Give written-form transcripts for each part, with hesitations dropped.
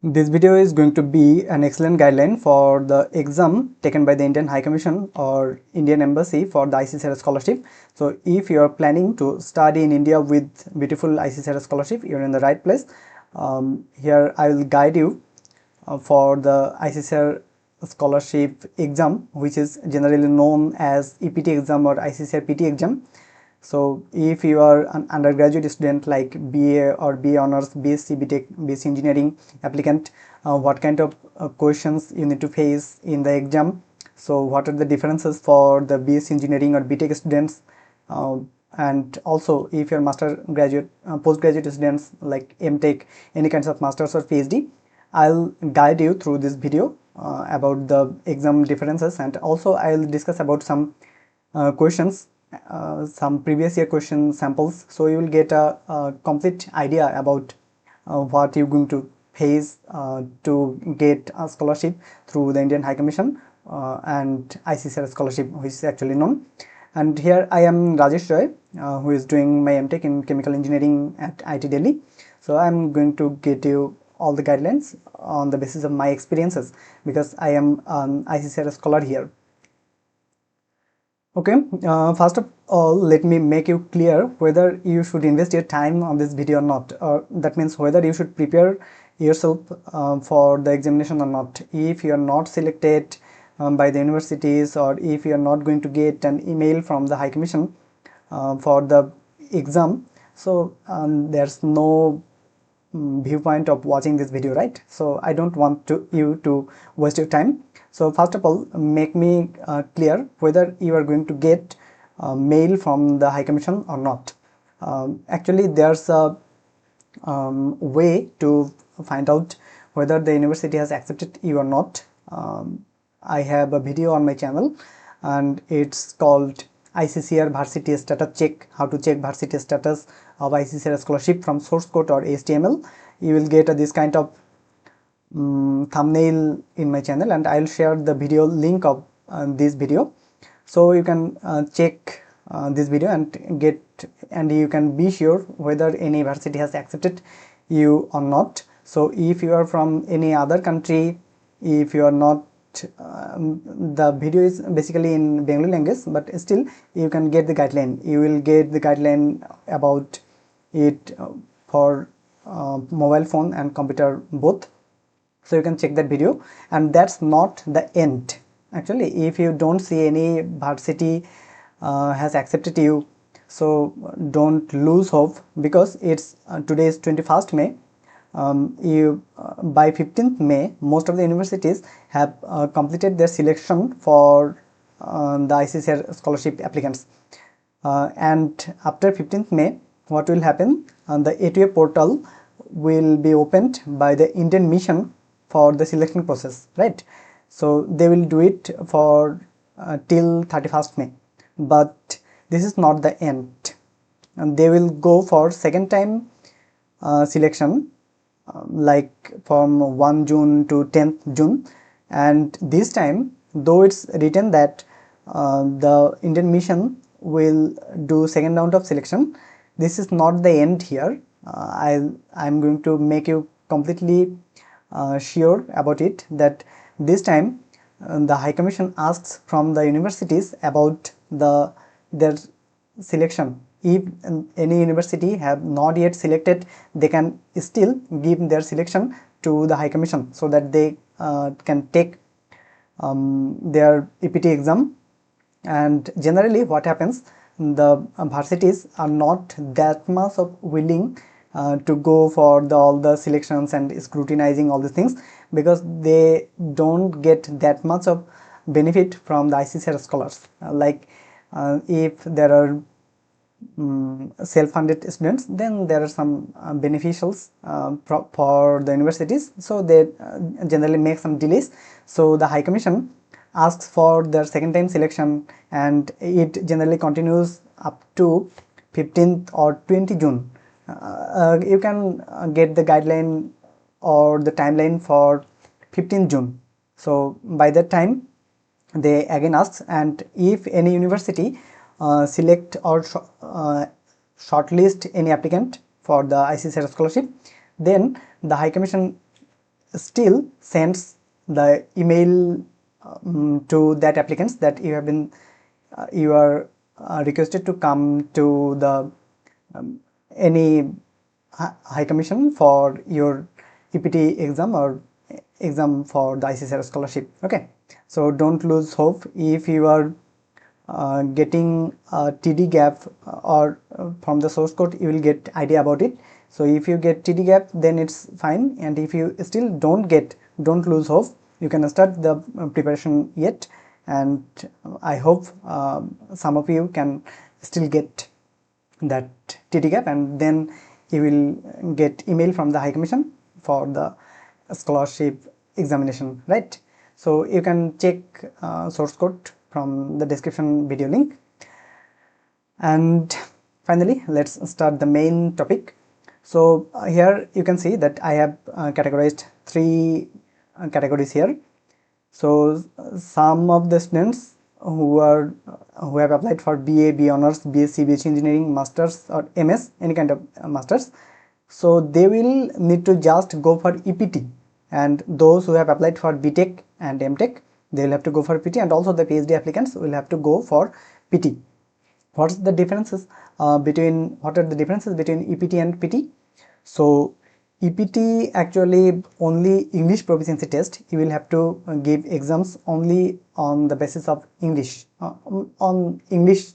This video is going to be an excellent guideline for the exam taken by the Indian High Commission or Indian Embassy for the ICCR scholarship. So if you are planning to study in India with beautiful ICCR scholarship, you're in the right place. Here I will guide you for the ICCR scholarship exam, which is generally known as EPT exam or ICCR PT exam. So if you are an undergraduate student like BA or BA Honors, BSc, BTech, BSc Engineering applicant, what kind of questions you need to face in the exam. So what are the differences for the BSc Engineering or BTech students, and also if you're master graduate, postgraduate students like MTech, any kinds of masters or PhD, I'll guide you through this video about the exam differences, and also I'll discuss about some questions, some previous year question samples, so you will get a complete idea about what you're going to face to get a scholarship through the Indian High Commission and ICCR scholarship, which is actually known. And here I am Rajesh Roy, who is doing my MTech in chemical engineering at IT Delhi. So I'm going to get you all the guidelines on the basis of my experiences, because I am an ICCR scholar here. Okay, first of all, let me make you clear whether you should invest your time on this video or not. That means whether you should prepare yourself for the examination or not. If you are not selected by the universities, or if you are not going to get an email from the High Commission for the exam, so there's no viewpoint of watching this video, right? So I don't want you to waste your time. So first of all, make me clear whether you are going to get mail from the High Commission or not. Actually, there's a way to find out whether the university has accepted you or not. I have a video on my channel, and it's called ICCR Varsity Status Check, how to check varsity status of ICCR scholarship from source code or HTML. You will get this kind of thumbnail in my channel, and I'll share the video link of this video, so you can check this video and you can be sure whether any university has accepted you or not. So if you are from any other country, if you are not, the video is basically in Bengali language, but still you can get the guideline. You will get the guideline about it for mobile phone and computer both, so you can check that video. And that's not the end. Actually, if you don't see any varsity has accepted you, so don't lose hope, because it's today is 21st May. By 15th May, most of the universities have completed their selection for the ICCR scholarship applicants, and after 15th May, what will happen? The A2A portal will be opened by the Indian Mission for the selection process, right? So they will do it for till 31st May, but this is not the end, and they will go for second time selection, like from 1 June to 10th June. And this time, though it's written that the Indian Mission will do second round of selection, this is not the end here. I'm going to make you completely sure about it, that this time the High Commission asks from the universities about their selection. If any university have not yet selected, they can still give their selection to the High Commission, so that they can take their EPT exam. And generally what happens, the varsities are not that much of willing to go for all the selections and scrutinizing all these things, because they don't get that much of benefit from the ICCR scholars. If there are self-funded students, then there are some beneficials for the universities, so they generally make some delays. So the High Commission asks for their second time selection, and it generally continues up to 15th or 20 June. You can get the guideline or the timeline for 15th June. So by that time they again ask, and if any university select or shortlist any applicant for the ICCR scholarship, then the High Commission still sends the email to that applicants that you are requested to come to the any High Commission for your EPT exam or exam for the ICCR scholarship. Okay, so don't lose hope. If you are getting a TD gap or from the source code, you will get idea about it. So if you get TD gap, then it's fine, and if you still don't get, don't lose hope. You can start the preparation yet, and I hope some of you can still get that TD gap, and then you will get email from the High Commission for the scholarship examination, right? So you can check source code from the description video link. And finally, let's start the main topic. So here you can see that I have categorized three categories here. So some of the students who have applied for BA, BA Honors, BSc, BSc Engineering, Masters or MS, any kind of Masters, so they will need to just go for EPT, and those who have applied for BTech and MTech, they will have to go for PT, and also the PhD applicants will have to go for PT. What are the differences between EPT and PT? So EPT actually only English proficiency test. You will have to give exams only on the basis of English, on English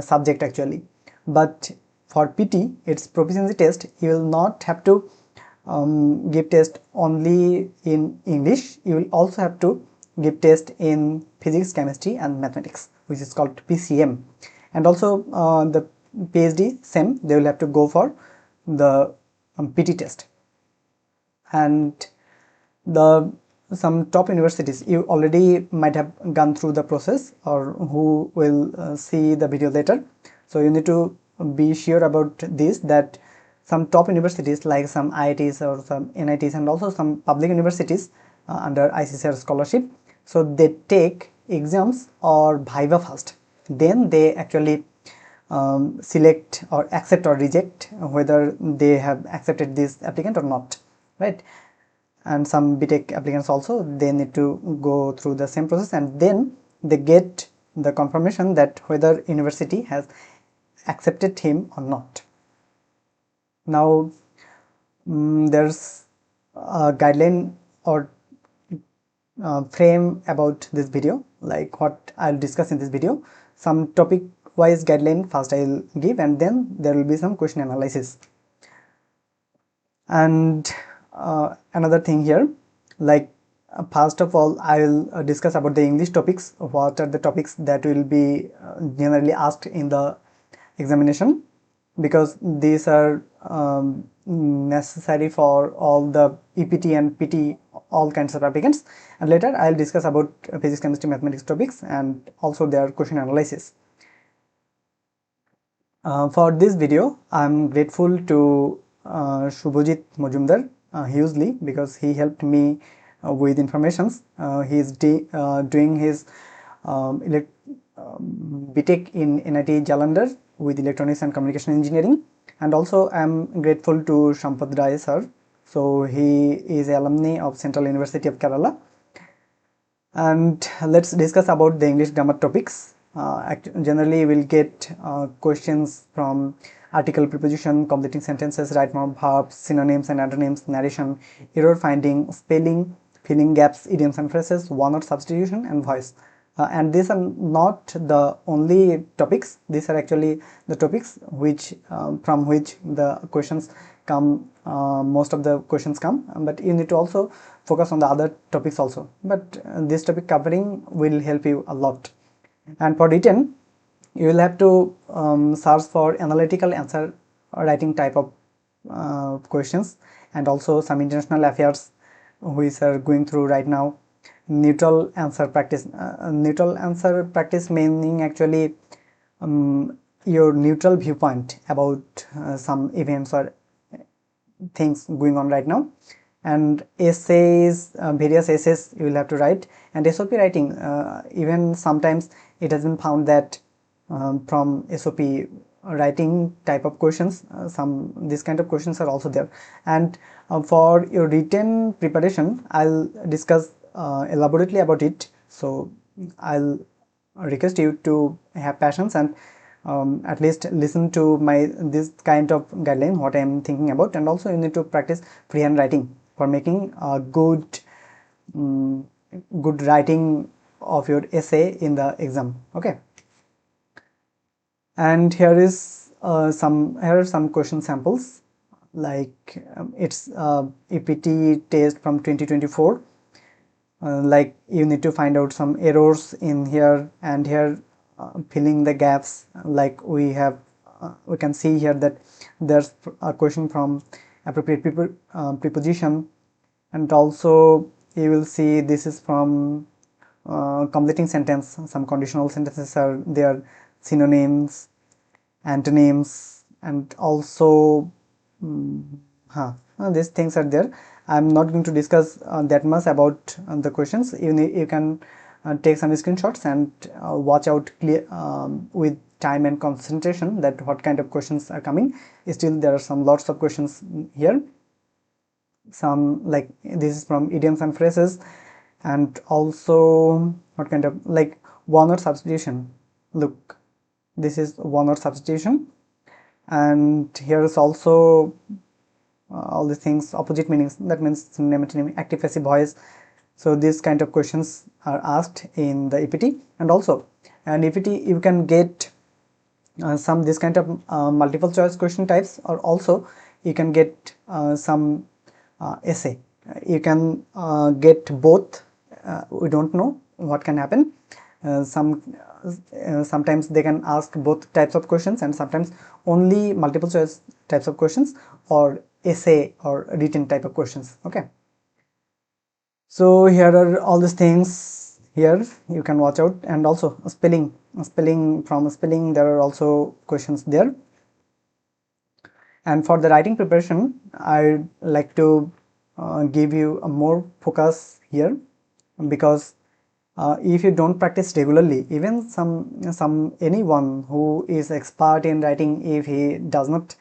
subject actually. But for PT, it's proficiency test. You will not have to give test only in English. You will also have to give test in physics, chemistry and mathematics, which is called PCM. And also the PhD, same, they will have to go for the PT test. And some top universities, you already might have gone through the process, or who will see the video later. So you need to be sure about this, that some top universities like some IITs or some NITs and also some public universities under ICCR scholarship, so they take exams or Viva first, then they actually select or accept or reject whether they have accepted this applicant or not, right? And some BTech applicants also, they need to go through the same process, and then they get the confirmation that whether university has accepted him or not. Now there's a guideline or frame about this video, like what I'll discuss in this video. Some topic wise guideline first I'll give, and then there will be some question analysis. And another thing here, like first of all, I will discuss about the English topics. What are the topics that will be generally asked in the examination, because these are necessary for all the EPT and PT, all kinds of applicants. And later I'll discuss about physics, chemistry, mathematics topics and also their question analysis. For this video, I'm grateful to Shubhajit Majumdar hugely, because he helped me with informations. He is doing his BTech in NIT Jalandhar with electronics and communication engineering. And also I'm grateful to Shampad Rai sir. So he is alumni of Central University of Kerala. And let's discuss about the English grammar topics. Generally we'll get questions from article, preposition, completing sentences, right noun, verbs, synonyms and antonyms, narration, error finding, spelling, filling gaps, idioms and phrases, one-word substitution and voice. And these are not the only topics. These are actually the topics which from which the questions come, most of the questions come, but you need to also focus on the other topics also. But this topic covering will help you a lot. And for written, you will have to search for analytical answer writing type of questions, and also some international affairs which are going through right now. Neutral answer practice. Neutral answer practice meaning actually your neutral viewpoint about some events or things going on right now. And essays, various essays you will have to write. And SOP writing, even sometimes it has been found that from SOP writing type of questions, this kind of questions are also there. And For your written preparation, I'll discuss elaborately about it. So I'll request you to have patience and at least listen to my this kind of guideline what I am thinking about, and also you need to practice freehand writing for making a good writing of your essay in the exam. Okay, and here are some question samples, like it's EPT test from 2024. Like you need to find out some errors in here, and here filling the gaps, like we can see here that there's a question from appropriate preposition, and also you will see this is from completing sentence. Some conditional sentences are there, synonyms, antonyms, and also these things are there. I'm not going to discuss that much about the questions. You can take some screenshots and watch out clear with time and concentration that what kind of questions are coming. Still there are some lots of questions here. Some like this is from idioms and phrases, and also what kind of like one word substitution. Look, this is one word substitution, and here is also all the things, opposite meanings, that means synonym, antonymy, active, passive, voice. So these kind of questions are asked in the EPT. And also in EPT you can get some this kind of multiple choice question types, or also you can get some essay. You can get both. We don't know what can happen. Sometimes they can ask both types of questions, and sometimes only multiple choice types of questions, or essay or written type of questions. Okay, so here are all these things here you can watch out. And also spelling, from spelling there are also questions there. And for the writing preparation, I'd like to give you a more focus here, because if you don't practice regularly, even anyone who is expert in writing, if he does not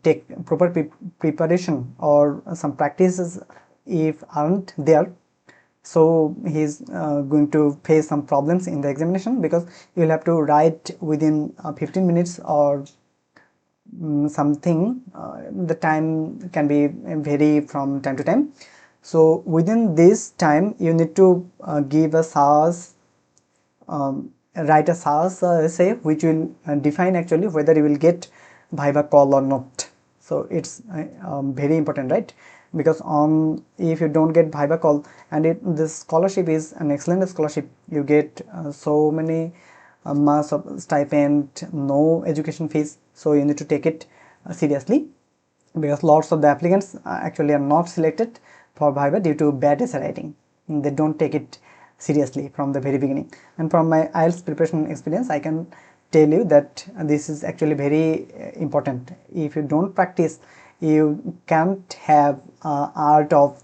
take proper preparation, or some practices if aren't there, so he's going to face some problems in the examination, because you will have to write within 15 minutes or something. The time can be vary from time to time. So within this time you need to give a SAS, write a SAS essay, which will define actually whether you will get viva call or not. So it's very important, right? Because if you don't get viva call, and this scholarship is an excellent scholarship, you get so many months of stipend, no education fees, so you need to take it seriously, because lots of the applicants actually are not selected for viva due to bad essay writing. They don't take it seriously from the very beginning. And from my IELTS preparation experience, I can tell you that this is actually very important. If you don't practice, you can't have art of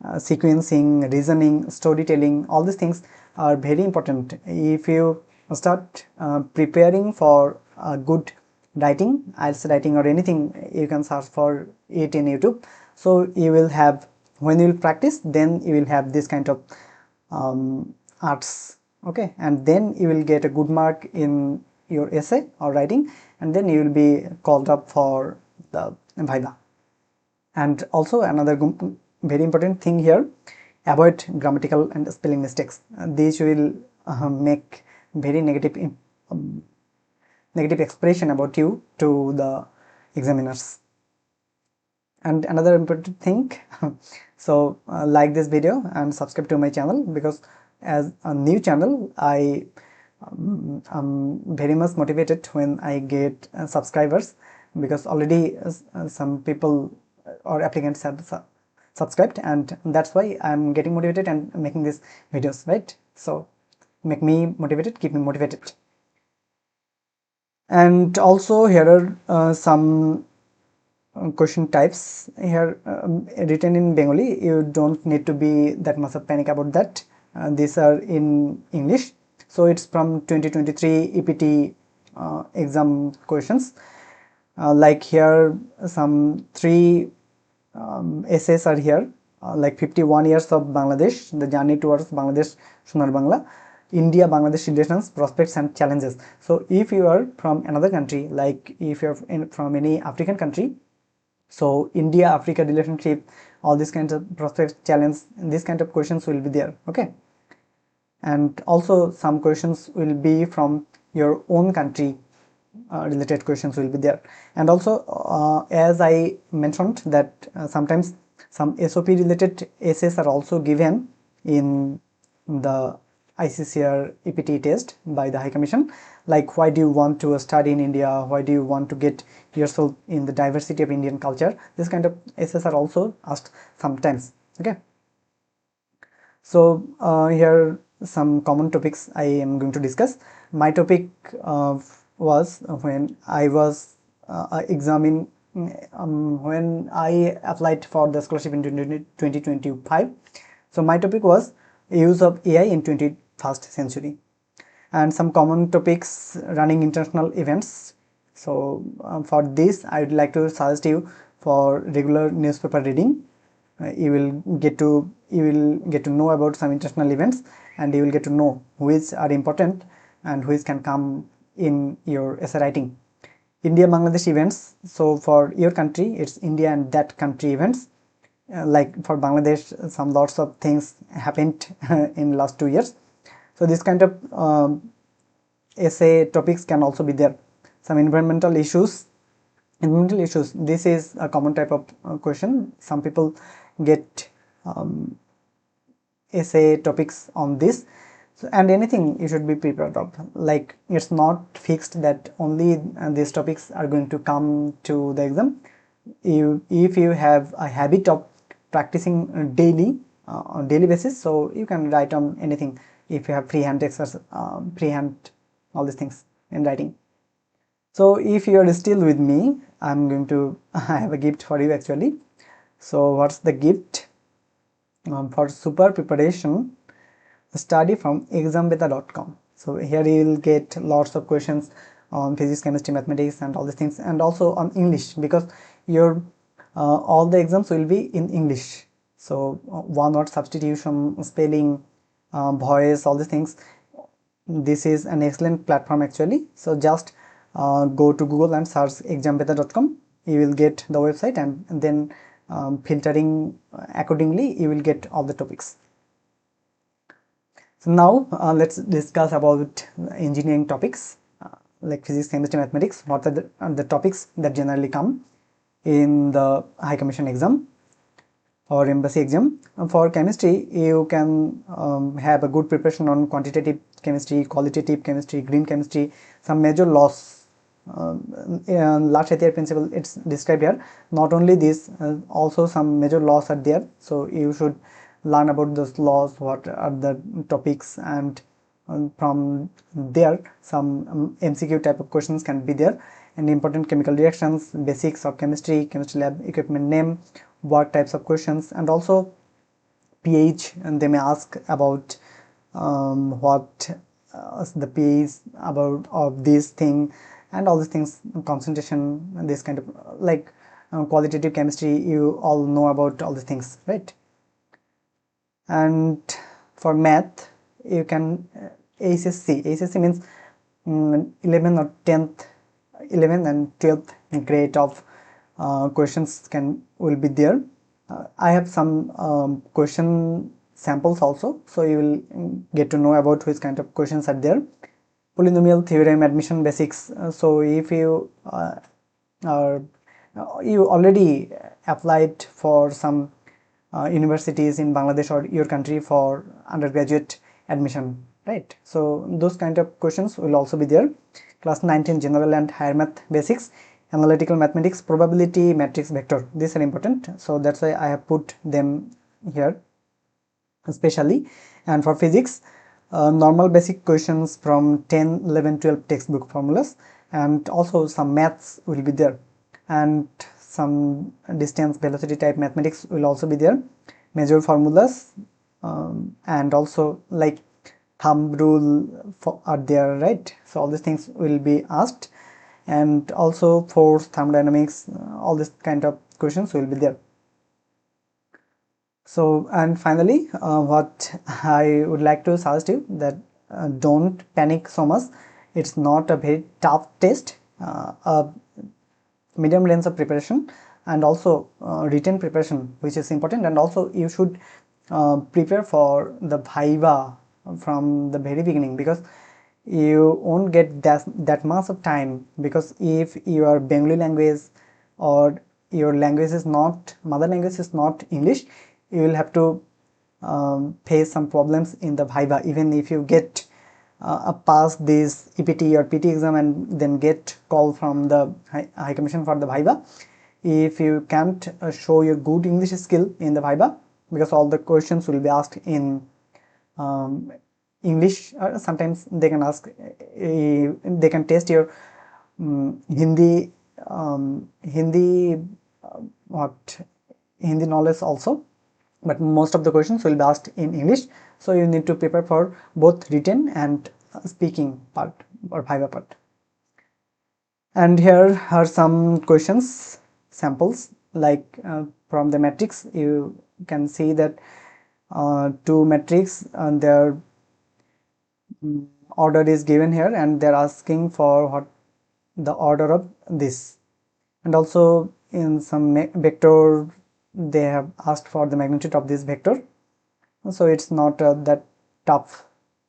sequencing, reasoning, storytelling. All these things are very important. If you start preparing for good writing, IELTS writing or anything, you can search for it in YouTube. So you will have, when you will practice, then you will have this kind of arts. Okay, and then you will get a good mark in your essay or writing, and then you will be called up for the viva. And also another very important thing here, avoid grammatical and spelling mistakes. These will make very negative expression about you to the examiners. And another important thing, so like this video and subscribe to my channel, because as a new channel I am very much motivated when I get subscribers, because already some people or applicants have subscribed, and that's why I'm getting motivated and making these videos, right? So make me motivated, keep me motivated. And also here are some question types here written in Bengali. You don't need to be that much of panic about that. These are in English. So it's from 2023 EPT exam questions. Like here some 3 essays are here, like 51 years of Bangladesh, the journey towards Bangladesh, Sonar Bangla, India Bangladesh relations, prospects and challenges. So if you are from another country, like if you're from any African country, so India Africa relationship, all these kinds of prospects, challenge, these kind of questions will be there. Okay, and also some questions will be from your own country, related questions will be there. And also as I mentioned that sometimes some SOP related essays are also given in the ICCR EPT test by the High Commission, like why do you want to study in India, why do you want to get yourself in the diversity of Indian culture. This kind of essays are also asked sometimes. Okay, so here some common topics I am going to discuss. My topic was when I was examining when I applied for the scholarship in 2025. So my topic was use of AI in 21st century, and some common topics, running international events. So for this I would like to suggest you for regular newspaper reading. You will get to know about some international events, and you will get to know which are important and which can come in your essay writing. India Bangladesh events, so for your country it's India and that country events. Like for Bangladesh, some lots of things happened in last 2 years. So this kind of essay topics can also be there. Some environmental issues. This is a common type of question. Some people get essay topics on this. So, and anything you should be prepared of, like it's not fixed that only these topics are going to come to the exam. If you have a habit of practicing daily on daily basis, so you can write on anything. If you have freehand exercise, freehand, all these things in writing. So if you are still with me, I'm going to I have a gift for you actually. So what's the gift? For super preparation, study from exambeta.com. So here you will get lots of questions on physics, chemistry, mathematics and all these things, and also on English, because your all the exams will be in English. So one word substitution, spelling, voice, all these things. This is an excellent platform actually. So just go to Google and search exambeta.com. You will get the website, and then filtering accordingly you will get all the topics. So now let's discuss about engineering topics, like physics, chemistry, mathematics. What are the topics that generally come in the High Commission exam or embassy exam. For chemistry, you can have a good preparation on quantitative chemistry, qualitative chemistry, green chemistry, some major laws. Large Hatier principle, it's described here. Not only this, also some major laws are there, so you should learn about those laws, what are the topics, and from there some MCQ type of questions can be there. And important chemical reactions, basics of chemistry, chemistry lab equipment name, what types of questions, and also pH, and they may ask about what the pH about of this thing, and all these things, concentration, and this kind of like qualitative chemistry, you all know about all these things, right? And for math, you can ACC means 11 or 10th, 11th and 12th grade of questions will be there. I have some question samples also, so you will get to know about which kind of questions are there. Polynomial theorem, admission basics. So if you you already applied for some universities in Bangladesh or your country for undergraduate admission, right? So those kind of questions will also be there. Class 19 general and higher math basics, analytical mathematics, probability, matrix, vector. These are important, so that's why I have put them here especially. And for physics, normal basic questions from 10, 11, 12 textbook formulas, and also some maths will be there, and some distance, velocity type mathematics will also be there, major formulas, and also like thumb rule are there, right? So all these things will be asked, and also force, thermodynamics, all this kind of questions will be there. So, and finally, what I would like to suggest you that don't panic so much. It's not a very tough test. A medium range of preparation and also written preparation, which is important, and also you should prepare for the viva from the very beginning, because you won't get that much of time, because if your Bengali language or your language is not, mother language is not English, you will have to face some problems in the viva. Even if you get pass this EPT or PT exam and then get call from the High Commission for the viva, if you can't show your good English skill in the viva, because all the questions will be asked in English, sometimes they can ask, they can test your Hindi, Hindi, what Hindi knowledge also, but most of the questions will be asked in English. So you need to prepare for both written and speaking part or viva part. And here are some questions samples, like from the matrix. You can see that two matrix and their order is given here, and they're asking for what the order of this. And also in some vector they have asked for the magnitude of this vector, so it's not that tough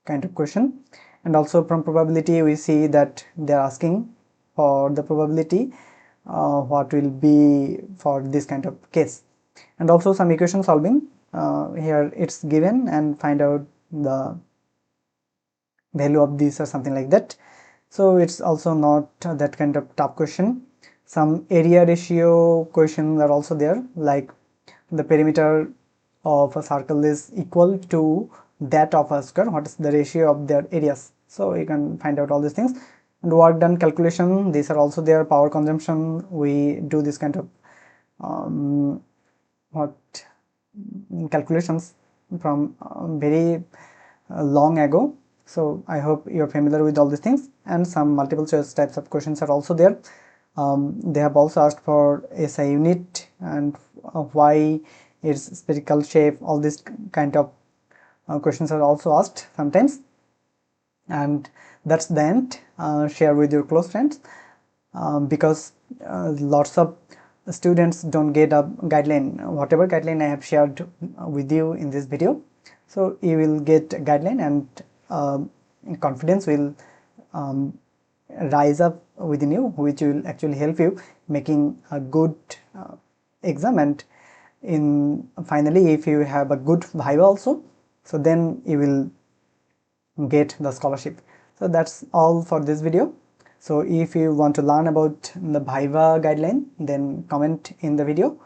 kind of question. And also from probability we see that they're asking for the probability what will be for this kind of case. And also some equation solving, here it's given and find out the value of this or something like that. So it's also not that kind of tough question. Some area ratio questions are also there, like the perimeter of a circle is equal to that of a square, what is the ratio of their areas. So you can find out all these things. And work done calculation, these are also there. Power consumption, we do this kind of what calculations from very long ago. So I hope you're familiar with all these things. And some multiple choice types of questions are also there. They have also asked for SI unit and why its spherical shape. All these kind of questions are also asked sometimes. And that's the end. Share with your close friends, because lots of students don't get a guideline, whatever guideline I have shared with you in this video. So you will get a guideline, and confidence will rise up within you, which will actually help you making a good exam. And in finally, if you have a good viva also, so then you will get the scholarship. So that's all for this video. So if you want to learn about the viva guideline, then comment in the video.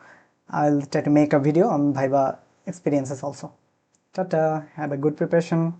I'll try to make a video on viva experiences also. Tata, have a good preparation.